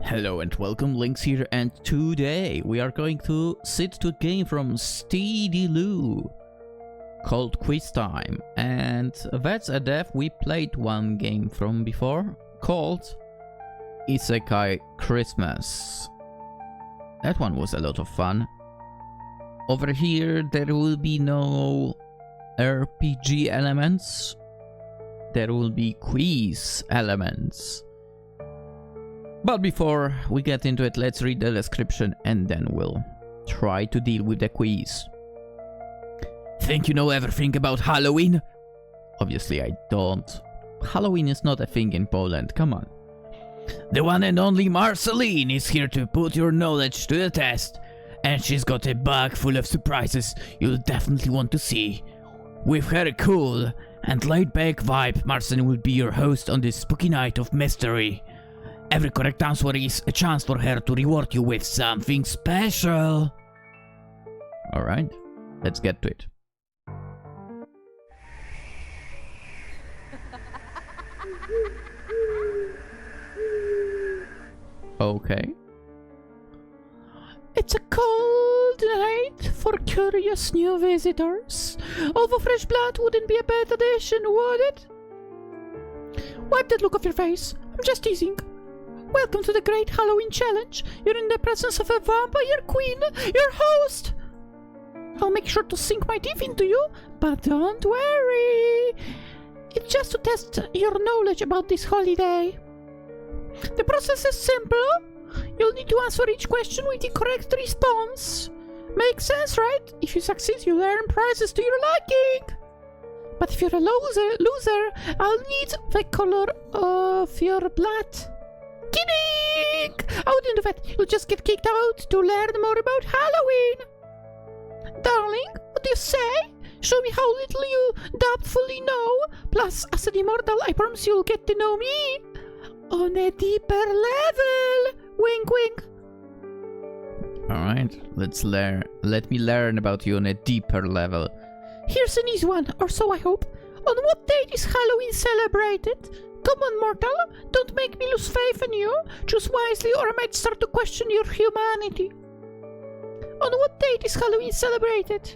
Hello and welcome, Lynx here, and today we are going to sit to a game from Steedy Lou called Quiz Time, and that's a dev we played one game from before called Isekai Christmas. That one was a lot of fun. Over here there will be no RPG elements, there will be quiz elements. But before we get into it, let's read the description and then we'll try to deal with the quiz. Think you know everything about Halloween? Obviously I don't. Halloween is not a thing in Poland, come on. The one and only Marceline is here to put your knowledge to the test. And she's got a bag full of surprises you'll definitely want to see. With her cool and laid-back vibe, Marceline will be your host on this spooky night of mystery. Every correct answer is a chance for her to reward you with something special. Alright, let's get to it. Okay. It's a cold night for curious new visitors. Although fresh blood wouldn't be a bad addition, would it? Wipe that look off your face. I'm just teasing. Welcome to the Great Halloween Challenge. You're in the presence of a vampire queen, your host. I'll make sure to sink my teeth into you, but don't worry. It's just to test your knowledge about this holiday. The process is simple. You'll need to answer each question with the correct response. Makes sense, right? If you succeed, you'll earn prizes to your liking. But if you're a loser, I'll need the color of your blood. Kidding! I wouldn't do that. You'll just get kicked out to learn more about Halloween. Darling, what do you say? Show me how little you doubtfully know. Plus, as an immortal, I promise you'll get to know me on a deeper level. Wink, wink. Alright, let me learn about you on a deeper level. Here's an easy one, or so I hope. On what date is Halloween celebrated? Come on, mortal, don't make me lose faith in you. Choose wisely or I might start to question your humanity. On what date is Halloween celebrated?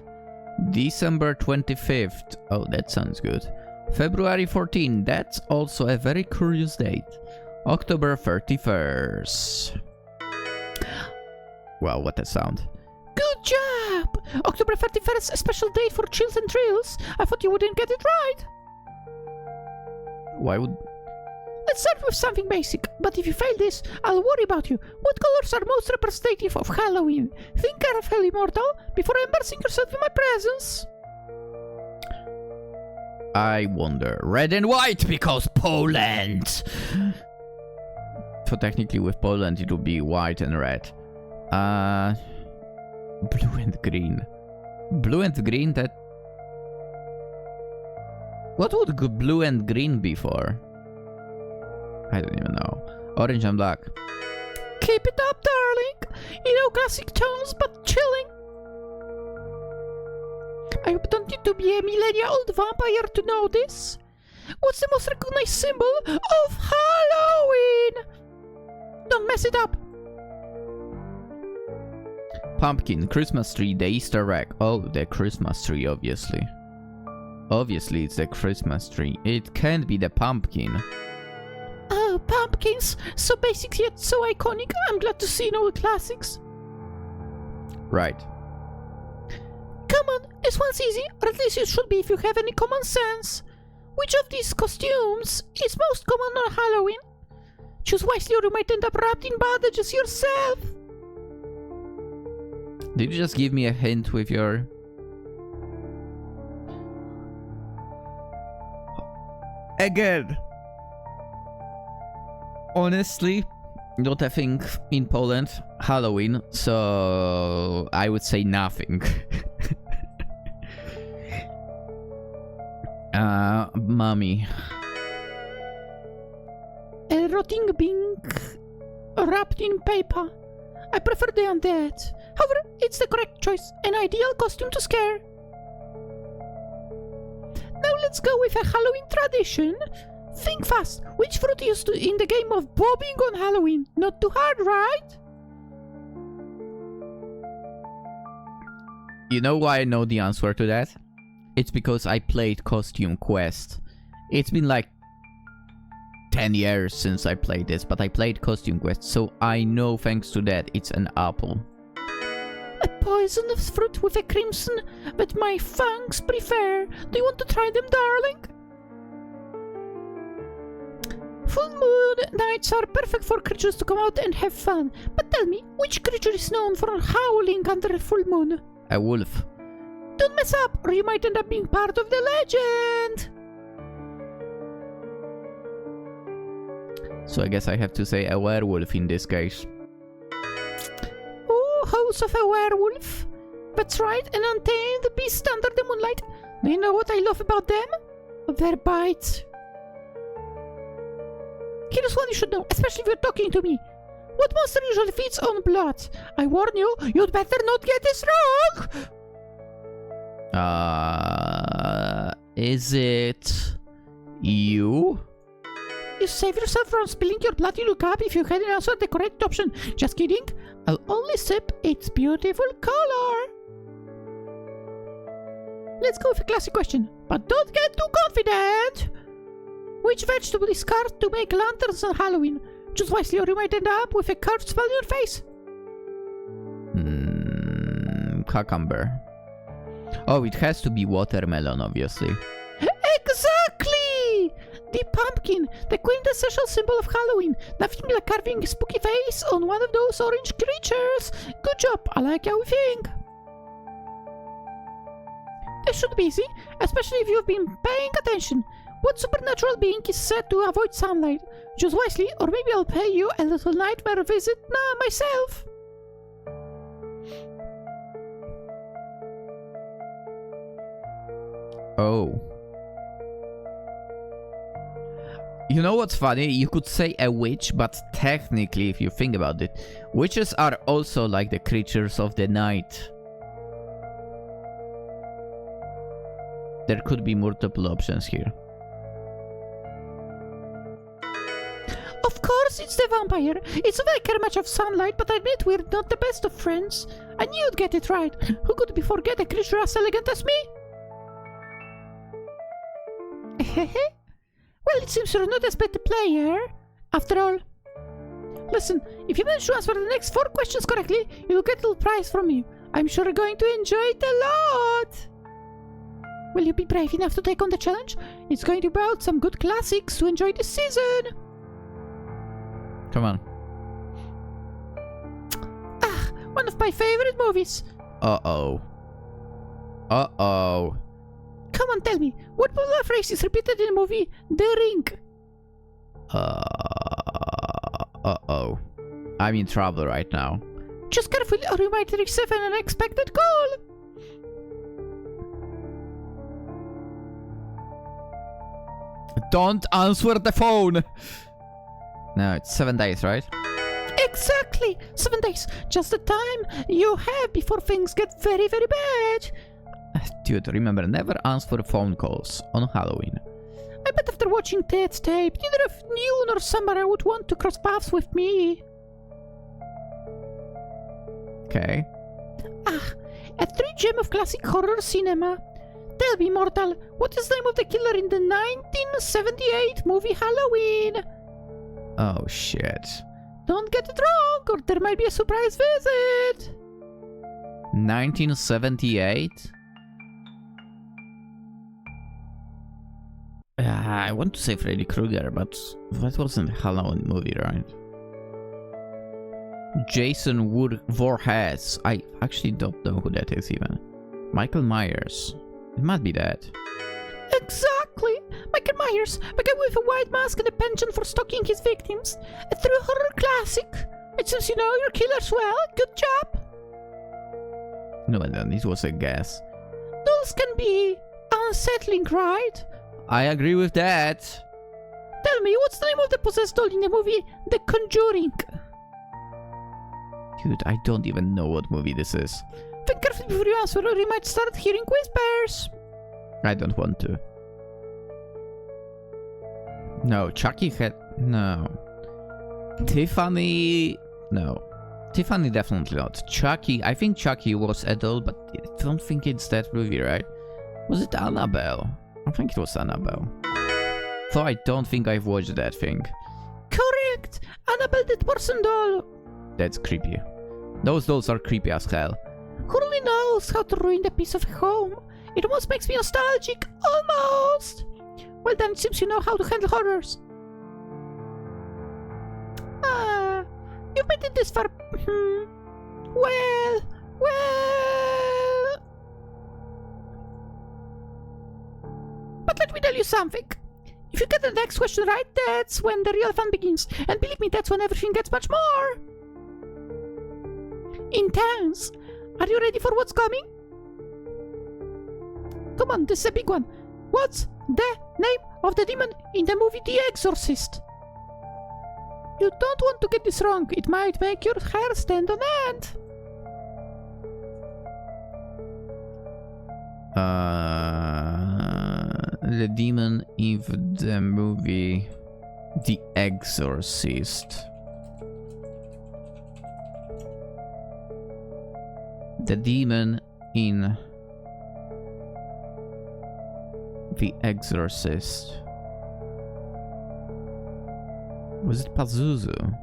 December 25th. Oh, that sounds good. February 14th. That's also a very curious date. October 31st. Wow, what a sound. Good job! October 31st, a special date for chills and thrills. I thought you wouldn't get it right. Why would... Let's start with something basic, but if you fail this, I'll worry about you. What colors are most representative of Halloween? Think carefully, mortal, before embarrassing yourself in my presence. I wonder. Red and white, because Poland! So technically with Poland it would be white and red. Blue and green. Blue and green, that... What would blue and green be for? I don't even know. Orange and black. Keep it up, darling. You know, classic tones, but chilling. I don't need to be a millennia-old vampire to know this. What's the most recognized symbol of Halloween? Don't mess it up. Pumpkin, Christmas tree, the Easter egg. Oh, the Christmas tree, obviously. Obviously, it's the Christmas tree. It can't be the pumpkin. Oh, pumpkins! So basic yet so iconic. I'm glad to see no classics. Right. Come on, this one's easy, or at least it should be if you have any common sense. Which of these costumes is most common on Halloween? Choose wisely or you might end up wrapped in bandages yourself. Did you just give me a hint with your... Again. Honestly, not a thing in Poland, Halloween, so I would say nothing. Mummy. A rotting being wrapped in paper. I prefer the undead. However, it's the correct choice, an ideal costume to scare. Now let's go with a Halloween tradition. Think fast. Which fruit used to in the game of bobbing on Halloween? Not too hard, right? You know why I know the answer to that? It's because I played Costume Quest. It's been like 10 years since I played this, but I played Costume Quest, so I know thanks to that it's an apple. A poisonous fruit with a crimson that my fangs prefer. Do you want to try them, darling? Full moon nights are perfect for creatures to come out and have fun. But tell me, which creature is known for howling under a full moon? A wolf. Don't mess up, or you might end up being part of the legend. So I guess I have to say a werewolf in this case. Oh, house of a werewolf. That's right, an untamed beast under the moonlight. Do you know what I love about them? Their bites. Here's one you should know, especially if you're talking to me. What monster usually feeds on blood? I warn you, you'd better not get this wrong! Is it you? You save yourself from spilling your blood, you look up if you hadn't answered the correct option. Just kidding. I'll only sip its beautiful color. Let's go with a classic question, but don't get too confident. Which vegetable is carved to make lanterns on Halloween? Choose wisely or you might end up with a carved spell on your face. Cucumber. Oh, it has to be watermelon, obviously. Exactly! The pumpkin, the quintessential symbol of Halloween. Nothing like carving a spooky face on one of those orange creatures. Good job, I like how we think. This should be easy, especially if you've been paying attention. What supernatural being is said to avoid sunlight? Choose wisely, or maybe I'll pay you a little nightmare visit myself. Oh. You know what's funny? You could say a witch, but technically, if you think about it, witches are also like the creatures of the night. There could be multiple options here. Of course it's the vampire. It's not that I care much of sunlight, but I admit we're not the best of friends. I knew you'd get it right. Who could forget a creature as elegant as me? Well, it seems you're not as bad a player, after all. Listen, if you manage to answer the next 4 questions correctly, you'll get a little prize from me. I'm sure you're going to enjoy it a lot. Will you be brave enough to take on the challenge? It's going to be about some good classics to enjoy this season. Come on. Ah, one of my favorite movies. Uh-oh. Uh-oh. Come on, tell me, what popular phrase is repeated in the movie The Ring? Uh-oh. I'm in trouble right now. Just carefully or you might receive an unexpected call. Don't answer the phone! No, it's 7 days, right? Exactly! 7 days. Just the time you have before things get very, very bad. Dude, remember, never answer phone calls on Halloween. I bet after watching Ted's tape, neither of you nor Samara would want to cross paths with me. Okay. Ah, a true gem of classic horror cinema. Tell me, mortal, what is the name of the killer in the 1978 movie Halloween? Oh, shit. Don't get it wrong, or there might be a surprise visit. 1978? I want to say Freddy Krueger, but that wasn't a Halloween movie, right? Jason Voorhees. I actually don't know who that is even. Michael Myers. It might be that. Exactly! Michael Myers, the guy with a white mask and a penchant for stalking his victims. A true horror classic. It seems you know your killers well. Good job. No, this was a guess. Dolls can be unsettling, right? I agree with that. Tell me, what's the name of the possessed doll in the movie The Conjuring? Dude, I don't even know what movie this is. Think carefully before you answer or you might start hearing whispers. I don't want to. No, Chucky had... No. Tiffany... No. Tiffany definitely not. Chucky... I think Chucky was adult, but I don't think it's that movie, right? Was it Annabelle? I think it was Annabelle. Though I don't think I've watched that thing. Correct! Annabelle the person doll! That's creepy. Those dolls are creepy as hell. Who really knows how to ruin a piece of home? It almost makes me nostalgic. Almost! Well then, it seems you know how to handle horrors. Ah, you've made it this far. Well... But let me tell you something. If you get the next question right, that's when the real fun begins. And believe me, that's when everything gets much more intense. Are you ready for what's coming? Come on, this is a big one. What's the name of the demon in the movie The Exorcist? You don't want to get this wrong. It might make your hair stand on end. The demon in the movie The Exorcist. The demon in The Exorcist. Was it Pazuzu?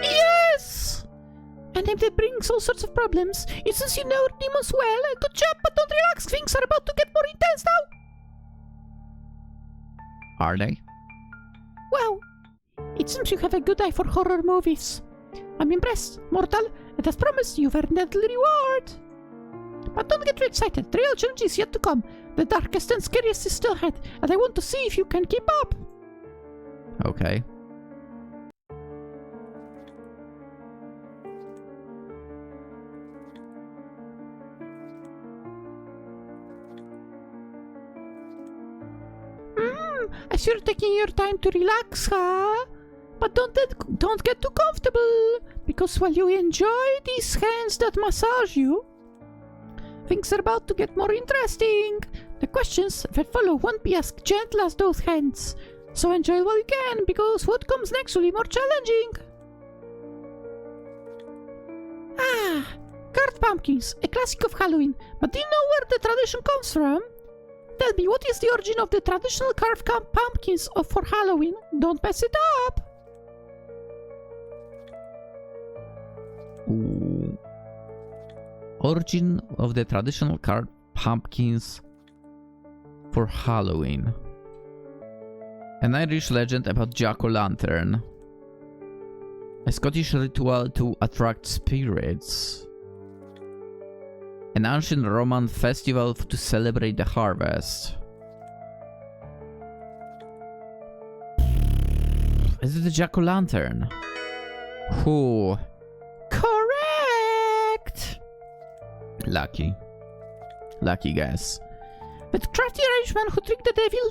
Yes! A name that brings all sorts of problems. It seems you know demons well. Good job, but don't relax. Things are about to get more intense now. Are they? Well, it seems you have a good eye for horror movies. I'm impressed, mortal, and as promised, you've earned a little reward. But don't get too excited. The real challenge is yet to come. The darkest and scariest is still ahead, and I want to see if you can keep up. Okay. I see you're taking your time to relax, huh? But don't get too comfortable, because while you enjoy these hands that massage you, things are about to get more interesting. The questions that follow won't be as gentle as those hands, so enjoy while you can, because what comes next will be more challenging. Ah, carved pumpkins, a classic of Halloween. But do you know where the tradition comes from? Tell me, what is the origin of the traditional carved pumpkins for Halloween? Don't mess it up! Ooh. Origin of the traditional carved pumpkins for Halloween. An Irish legend about Jack-o'-lantern. A Scottish ritual to attract spirits. An ancient Roman festival to celebrate the harvest. Is it the Jack-o'-lantern? Who? Correct! Lucky. Lucky guess. The crafty Irishman who tricked the devil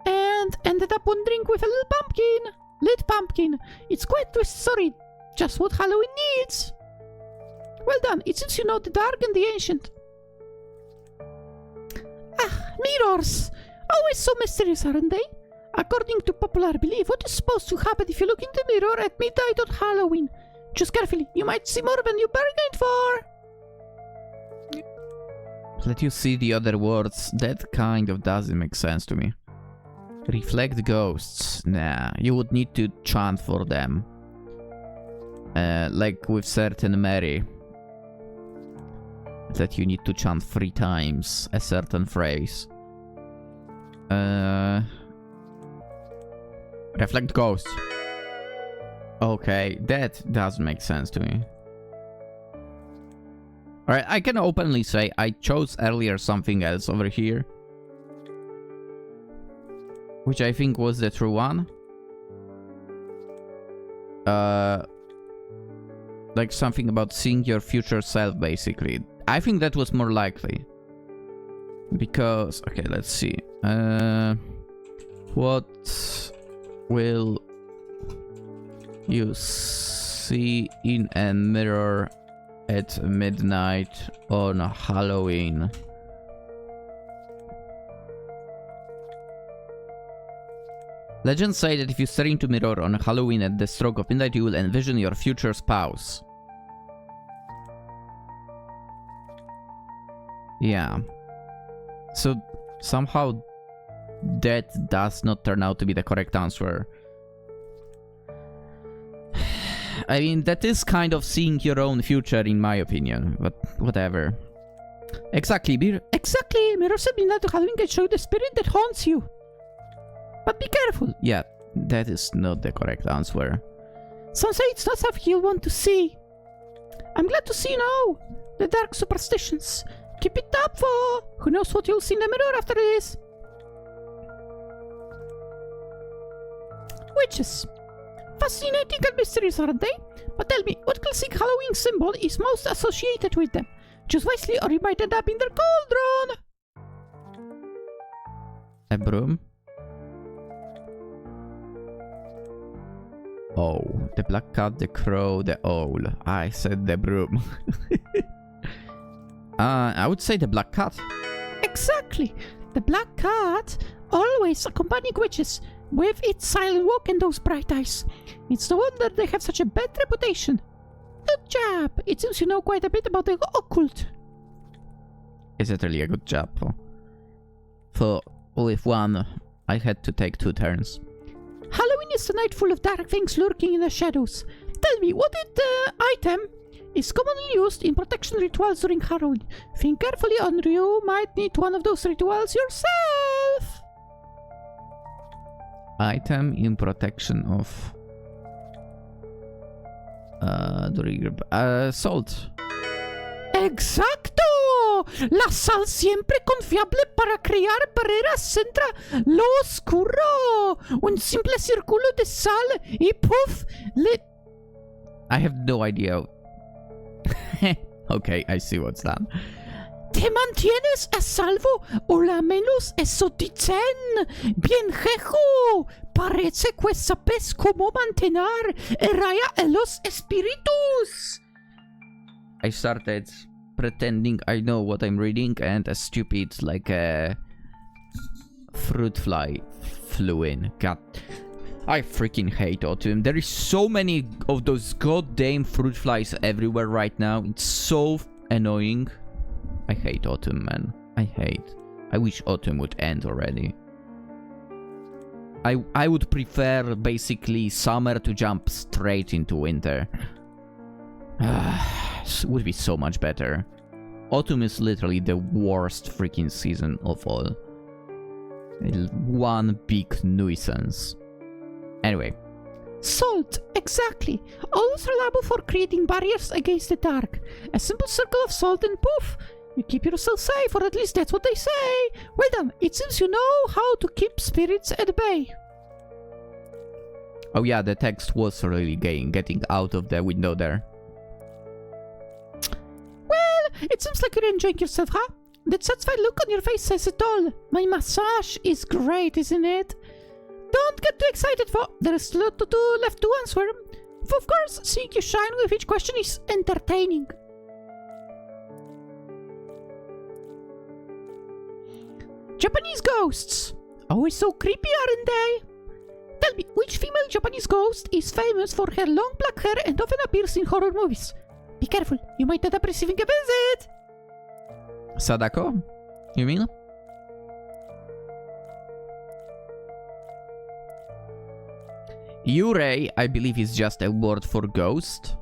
and ended up wandering with a little pumpkin. Lit pumpkin. It's quite a twist story. Just what Halloween needs. Well done. It seems you know the dark and the ancient. Ah, mirrors. Always so mysterious, aren't they? According to popular belief, what is supposed to happen if you look in the mirror at midnight on Halloween? Choose carefully. You might see more than you bargained for. Let you see the other words. That kind of doesn't make sense to me. Reflect ghosts. Nah, you would need to chant for them. Like with certain Mary. That you need to chant 3 times a certain phrase. Reflect ghosts. Okay, that does make sense to me. Alright, I can openly say I chose earlier something else over here. Which I think was the true one. Like something about seeing your future self, basically. I think that was more likely. Because, okay, let's see. What will you see in a mirror at midnight on Halloween? Legends say that if you stare into mirror on Halloween at the stroke of midnight, you will envision your future spouse. Yeah. So somehow that does not turn out to be the correct answer. I mean, that is kind of seeing your own future, in my opinion, but whatever. Exactly, Beer. Exactly! Mirrors at midnight on Halloween can show the spirit that haunts you. But be careful. Yeah, that is not the correct answer. Some say it's not something you'll want to see. I'm glad to see you know the dark superstitions. Keep it up, for who knows what you'll see in the mirror after this. Witches. Fascinating and mysterious, aren't they? But tell me, what classic Halloween symbol is most associated with them? Choose wisely or you might end up in their cauldron. A broom? Oh, the black cat, the crow, the owl. I said the broom. I would say the black cat. Exactly. The black cat always accompanying witches with its silent walk and those bright eyes. It's no wonder they have such a bad reputation. Good job. It seems you know quite a bit about the occult. Is it really a good job? For with one, I had to take 2 turns. Halloween is the night full of dark things lurking in the shadows. Tell me, what item is commonly used in protection rituals during Halloween? Think carefully or you might need one of those rituals yourself. Item in protection of... salt. ¡Exacto! La sal siempre confiable para crear barreras contra lo oscuro. Un simple círculo de sal y puff le... I have no idea. Okay, I see what's that. Te mantienes a salvo o la menos eso dicen. Bien jejo. Parece que sabes cómo mantener a raya a los espíritus. I started pretending I know what I'm reading and a stupid, like a fruit fly flew in. God, I freaking hate autumn. There is so many of those goddamn fruit flies everywhere right now. It's so annoying. I hate autumn, man. I wish autumn would end already. I would prefer basically summer to jump straight into winter. It would be so much better. Autumn is literally the worst freaking season of all. One big nuisance. Anyway. Salt, exactly. Always reliable for creating barriers against the dark. A simple circle of salt and poof, you keep yourself safe, or at least that's what they say. Well done, it seems you know how to keep spirits at bay. Oh yeah, the text was really getting out of the window there. It seems like you're enjoying yourself, huh? That satisfied look on your face says it all. My massage is great, isn't it? Don't get too excited, for there's still a lot to do left to answer. Of course, seeing you shine with each question is entertaining. Japanese ghosts. Always so creepy, aren't they? Tell me, which female Japanese ghost is famous for her long black hair and often appears in horror movies? Be careful, you might end up receiving a visit! Sadako? You mean? Yurei, I believe, is just a word for ghost.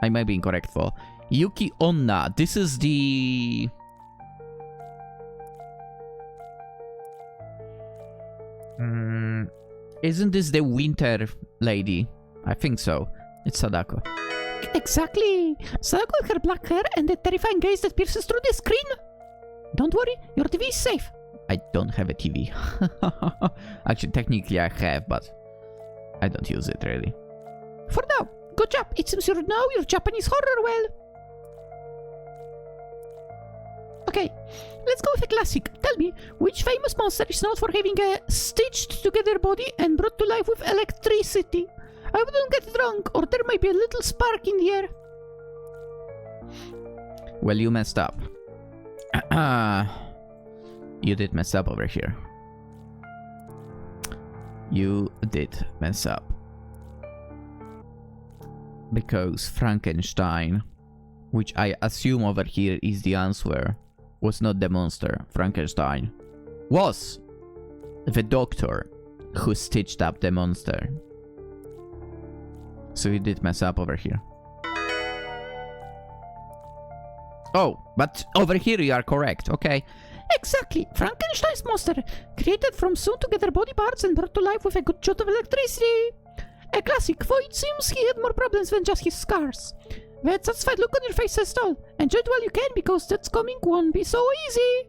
I might be incorrect for. Yuki Onna, this is the... Isn't this the winter lady? I think so. It's Sadako. Exactly! Sadako with her black hair and the terrifying gaze that pierces through the screen! Don't worry, your TV is safe. I don't have a TV. Actually, technically I have, but I don't use it really. For now, good job. It seems you know your Japanese horror well. Okay, let's go with a classic. Tell me, which famous monster is known for having a stitched together body and brought to life with electricity? I wouldn't get it wrong, or there might be a little spark in the air. Well, you messed up. You did mess up over here. You did mess up. Because Frankenstein, which I assume over here is the answer, was not the monster. Frankenstein was the doctor who stitched up the monster. So you did mess up over here. Oh, but over here you are correct, okay. Exactly. Frankenstein's monster, created from sewn together body parts and brought to life with a good shot of electricity. A classic, for it seems he had more problems than just his scars. That satisfied look on your face says it all. Enjoy it while you can, because that's coming won't be so easy.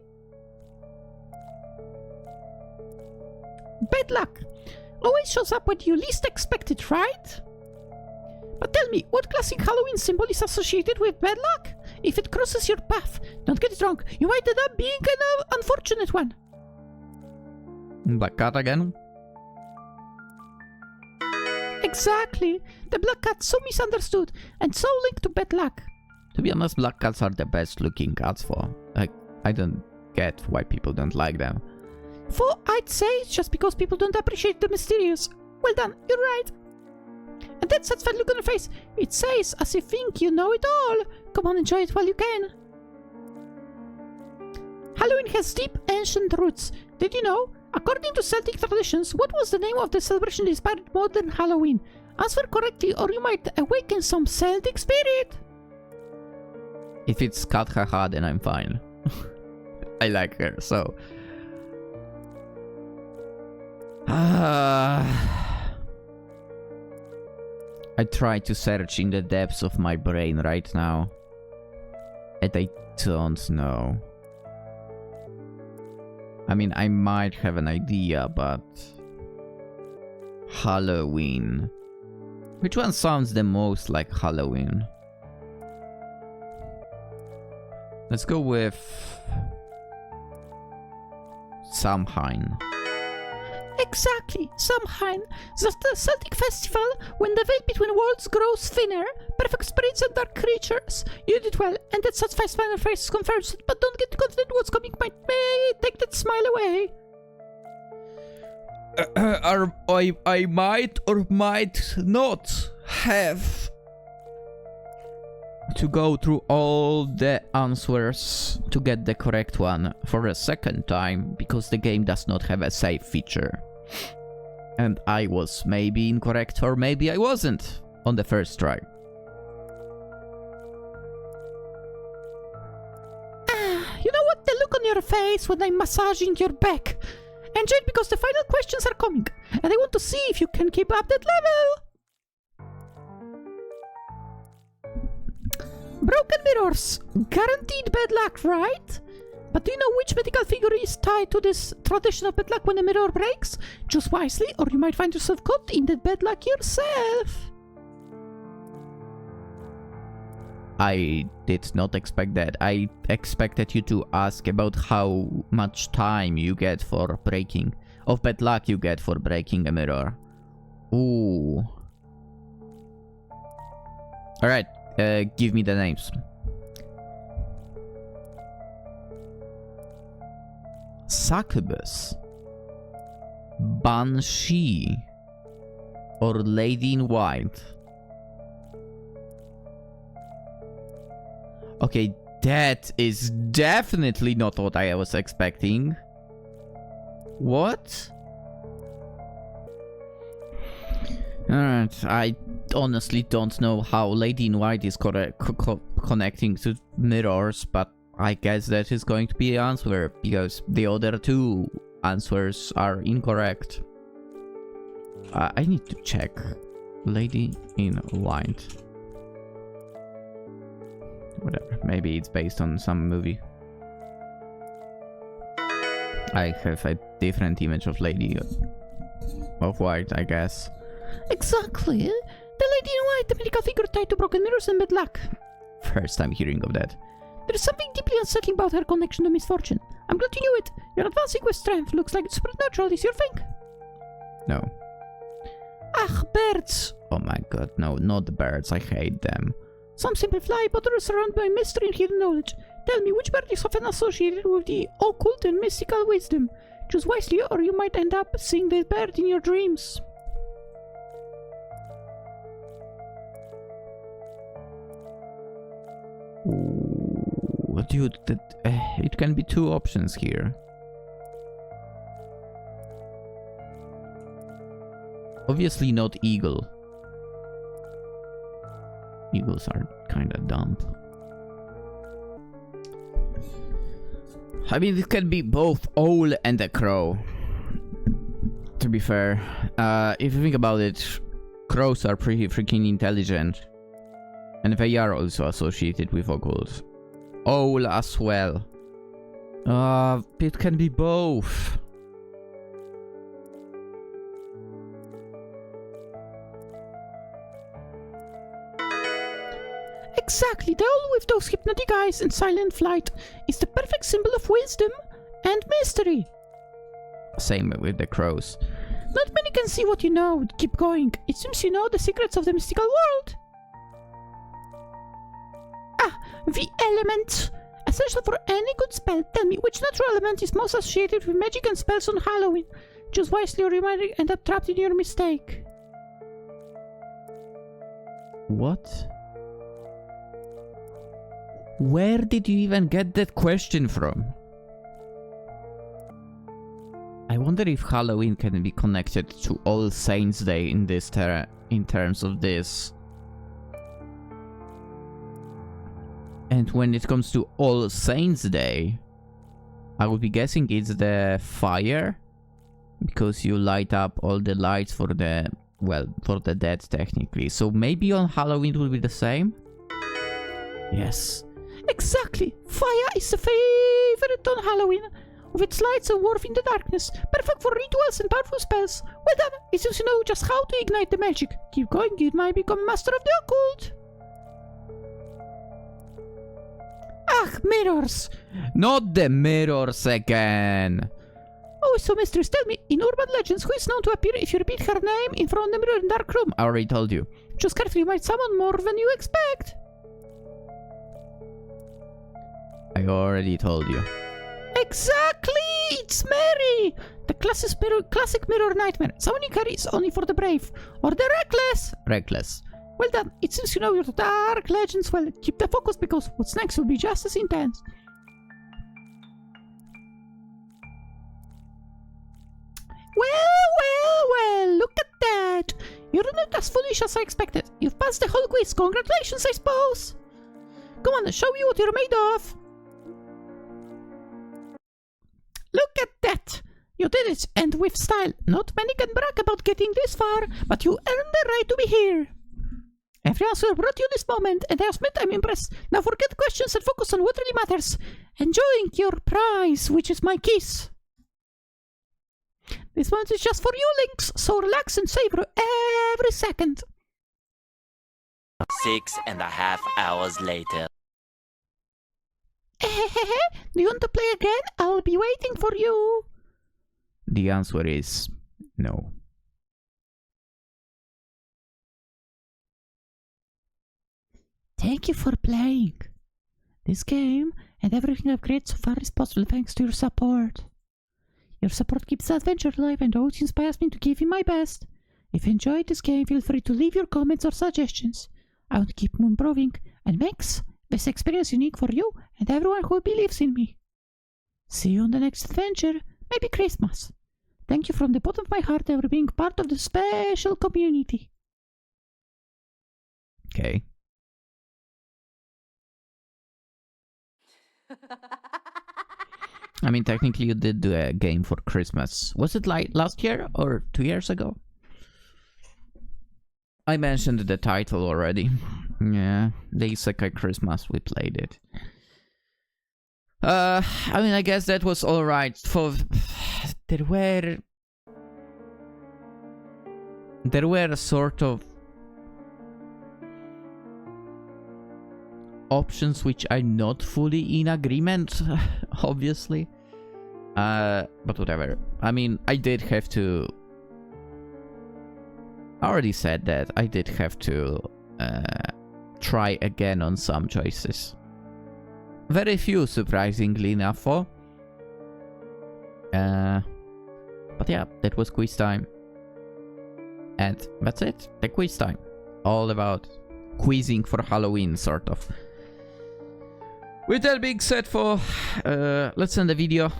Bad luck. Always shows up when you least expect it, right? But tell me, what classic Halloween symbol is associated with bad luck? If it crosses your path, don't get it wrong, you might end up being an unfortunate one. Black cat again? Exactly. The black cat's so misunderstood and so linked to bad luck. To be honest, black cats are the best looking cats for. Like, I don't get why people don't like them. For I'd say it's just because people don't appreciate the mysterious. Well done, you're right. And that satisfied look on your face, it says as you think you know it all. Come on, enjoy it while you can. Halloween has deep ancient roots. Did you know? According to Celtic traditions, what was the name of the celebration that inspired modern Halloween? Answer correctly or you might awaken some Celtic spirit. If it's Kat Haha, then I'm fine. I like her, so... I try to search in the depths of my brain right now. And I don't know. I mean, I might have an idea, but... Halloween. Which one sounds the most like Halloween? Let's go with... Samhain. Exactly, Samhain. That's the Celtic festival when the veil between worlds grows thinner. Perfect spirits and dark creatures. You did well, and that satisfies final face confirms it, but don't get confident what's coming might take that smile away. I might or might not have to go through all the answers to get the correct one for a second time, because the game does not have a save feature. And I was maybe incorrect, or maybe I wasn't on the first try. You know what? The look on your face when I'm massaging your back. Enjoy it because the final questions are coming, and I want to see if you can keep up that level. Broken mirrors. Guaranteed bad luck, right? But do you know which medical figure is tied to this tradition of bad luck when a mirror breaks? Choose wisely, or you might find yourself caught in that bad luck yourself. I did not expect that. I expected you to ask about how much time you get for breaking, of bad luck you get for breaking a mirror. Ooh. Alright, give me the names. Succubus, Banshee, or Lady in White. Okay, that is definitely not what I was expecting. What? Alright, I honestly don't know how Lady in White is connecting to mirrors, but I guess that is going to be the answer, because the other two answers are incorrect. I need to check. Lady in White. Whatever, maybe it's based on some movie. I have a different image of Lady of White, I guess. Exactly. The Lady in White, the medical figure tied to broken mirrors and bad luck. First time hearing of that. There's something deeply unsettling about her connection to misfortune. I'm glad you knew it. You're advancing with strength. Looks like it's supernatural. Is your thing? No. Ah, birds. Oh my god, no, not the birds. I hate them. Some simply fly, but others are surrounded by mystery and hidden knowledge. Tell me, which bird is often associated with the occult and mystical wisdom? Choose wisely or you might end up seeing the bird in your dreams. Ooh, dude, it can be two options here. Obviously not eagle. Eagles are kinda dumb. I mean, it can be both owl and a crow. To be fair, if you think about it, crows are pretty freaking intelligent. And they are also associated with occult. Owl as well. It can be both. Exactly, the owl with those hypnotic eyes and silent flight is the perfect symbol of wisdom and mystery. Same with the crows. Not many can see what you know. Keep going. It seems you know the secrets of the mystical world. Ah, the element. Essential for any good spell. Tell me, which natural element is most associated with magic and spells on Halloween? Choose wisely or you might end up trapped in your mistake. What? Where did you even get that question from? I wonder if Halloween can be connected to All Saints' Day in this in terms of this. And when it comes to All Saints' Day, I would be guessing it's the fire, because you light up all the lights for the, well, for the dead technically. So maybe on Halloween it will be the same? Yes. Exactly! Fire is a favorite on Halloween, with its lights and warmth in the darkness, perfect for rituals and powerful spells. Well done! It seems you know just how to ignite the magic. Keep going, you might become master of the occult. Ah, mirrors! Not the mirrors again! Oh, so mistress, tell me, in urban legends, who is known to appear if you repeat her name in front of the mirror in dark room? I already told you. Choose carefully, you might summon more than you expect. I already told you. Exactly! It's Mary! The classic mirror nightmare. Someone you carry is only for the brave. Or the reckless! Reckless. Well done. It seems you know your dark legends well. Keep the focus because what's next will be just as intense. Well, look at that. You're not as foolish as I expected. You've passed the whole quiz. Congratulations, I suppose. Come on, show me what you're made of. Look at that! You did it, and with style. Not many can brag about getting this far, but you earned the right to be here. Every answer brought you this moment, and I admit I'm impressed. Now forget questions and focus on what really matters. Enjoying your prize, which is my kiss. This moment is just for you, Lynx, so relax and savor every second. 6.5 hours later. Do you want to play again? I'll be waiting for you. The answer is no. Thank you for playing. This game and everything I've created so far is possible thanks to your support. Your support keeps the adventure alive and always inspires me to give you my best. If you enjoyed this game, feel free to leave your comments or suggestions. I want to keep improving and makes this experience unique for you and everyone who believes in me. See you on the next adventure, maybe Christmas. Thank you from the bottom of my heart for being part of the special community. Okay. I mean, technically you did do a game for Christmas. Was it like last year or 2 years ago? I mentioned the title already. Yeah, the Isekai Christmas, we played it. I mean, I guess that was alright. There were sort of options which I'm not fully in agreement, obviously. But whatever. I mean, I did have to... I already said that I did have to try again on some choices. Very few, surprisingly enough. But yeah, that was quiz time. And that's it, the quiz time. All about quizzing for Halloween, sort of. With that being said, let's end the video.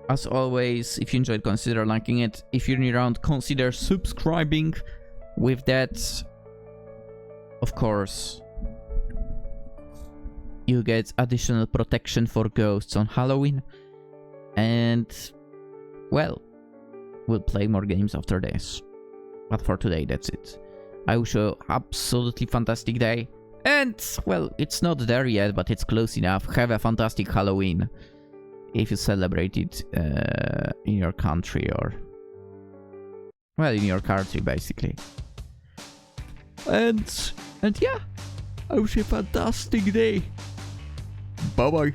As always, if you enjoyed, consider liking it. If you're new around, consider subscribing. With that, of course, you get additional protection for ghosts on Halloween. And, well, we'll play more games after this. But for today, that's it. I wish you an absolutely fantastic day. And, well, it's not there yet, but it's close enough. Have a fantastic Halloween. If you celebrate it in your country or... well, in your country, basically. And yeah, I wish you a fantastic day. Bye-bye.